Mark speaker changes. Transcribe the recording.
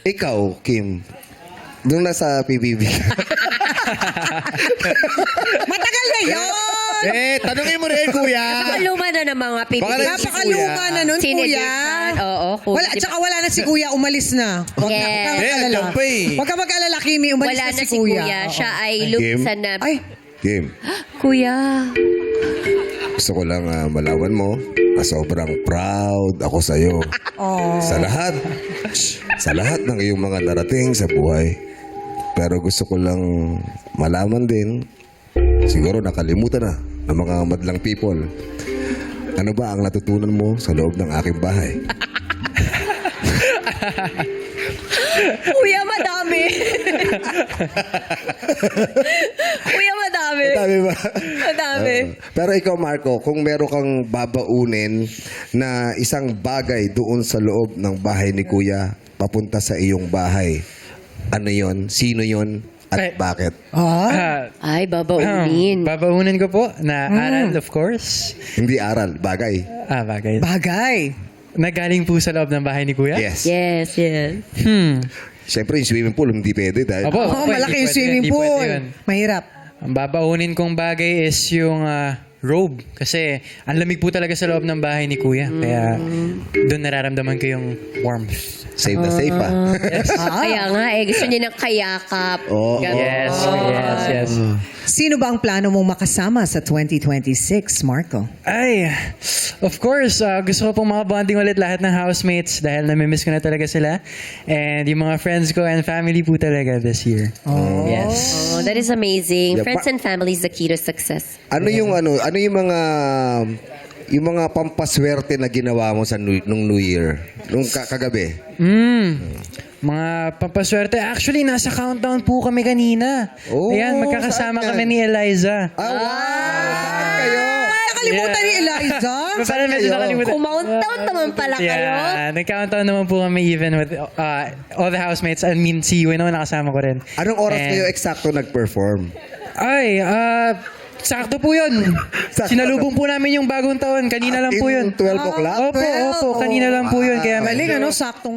Speaker 1: Ikaw, Kim, nung nasa PBB ka.
Speaker 2: Matagal na yun!
Speaker 1: Tanungin mo rin, kuya.
Speaker 3: Nakaluma na ng mga
Speaker 1: Baka
Speaker 3: PBB.
Speaker 1: na-
Speaker 2: Napakaluma na nun,
Speaker 3: Senior
Speaker 2: kuya.
Speaker 3: Dixon, oo, kuya.
Speaker 2: Wala, tsaka wala na si kuya, umalis na. Huwag
Speaker 3: Yes.
Speaker 2: ka
Speaker 1: Eh,
Speaker 2: mag-alala.
Speaker 1: nandiyan pa eh.
Speaker 2: Huwag ka mag-alala, Kimi, umalis
Speaker 3: Wala
Speaker 2: na si kuya. Oo.
Speaker 3: Siya ay
Speaker 1: Kim?
Speaker 3: lumsan na.
Speaker 2: Ay,
Speaker 1: Kim,
Speaker 3: Kuya.
Speaker 1: gusto ko lang malawan mo na sobrang proud ako sa'yo.
Speaker 2: oh.
Speaker 1: Sa lahat ng iyong mga narating sa buhay. Pero gusto ko lang malaman din, siguro nakalimutan na ng mga madlang people. Ano ba ang natutunan mo sa loob ng aking bahay?
Speaker 3: Kuya, madami. Kuya, madami.
Speaker 1: Sabi ba?
Speaker 3: Madami.
Speaker 1: Pero ikaw, Marco, kung meron kang babaunin na isang bagay doon sa loob ng bahay ni Kuya, papunta sa iyong bahay, ano yon? Sino yon? At
Speaker 4: Ay.
Speaker 1: bakit?
Speaker 3: Ay, babaunin.
Speaker 4: Babaunin ko po na aral, of course.
Speaker 1: Hindi aral, bagay.
Speaker 4: Bagay.
Speaker 2: Bagay.
Speaker 4: Nagaling po sa loob ng bahay ni Kuya?
Speaker 1: Yes.
Speaker 3: Yes, yes.
Speaker 1: Siyempre, yung swimming pool, hindi pwede dahil...
Speaker 4: Opo.
Speaker 2: Oo, malaki yung
Speaker 4: Pwede,
Speaker 2: swimming
Speaker 4: hindi pwede
Speaker 2: pool.
Speaker 4: yun.
Speaker 2: Mahirap.
Speaker 4: Ang babaunin kong bagay is yung robe. Kasi ang lamig po talaga sa loob ng bahay ni Kuya. Kaya doon nararamdaman ko yung warmth.
Speaker 1: Safe na safe,
Speaker 3: Kaya nga gusto niya ng kayakap.
Speaker 1: Oo.
Speaker 3: Ganon.
Speaker 4: Yes.
Speaker 2: Sino ba ang plano mong makasama sa 2026, Marco?
Speaker 4: Ay, of course, gusto ko pong makabonding ulit lahat ng housemates dahil namimiss ko na talaga sila. And yung mga friends ko and family po talaga this year. Yes.
Speaker 3: Oh, that is amazing.
Speaker 1: Yeah,
Speaker 3: Friends and family is the key to success.
Speaker 1: Ano yung mga pampaswerte na ginawa mo sa nung New Year? Nung kagabi?
Speaker 4: Mga pampaswerte. Actually, nasa countdown po kami kanina.
Speaker 1: Oh,
Speaker 4: Ayan, magkakasama
Speaker 1: saan yan?
Speaker 4: kami ni Eliza.
Speaker 1: Wow! Saan kayo?
Speaker 2: Nakalimutan ni Eliza?
Speaker 4: Parang medyo
Speaker 1: kayo?
Speaker 4: nakalimutan.
Speaker 3: Countdown naman pala kayo.
Speaker 4: Yeah, nag-countdown naman po kami even with all the housemates. I mean, si Wino, nakasama ko rin.
Speaker 1: Anong oras
Speaker 4: And-
Speaker 1: kayo eksakto nag-perform?
Speaker 4: Ay, sakto po yun.
Speaker 1: Sakto.
Speaker 4: Sinalubong po namin yung bagong taon. Kanina lang po yun.
Speaker 1: 12 o'clock?
Speaker 4: Opo, kanina lang po yun. Kaya
Speaker 2: Galing, ano? Saktong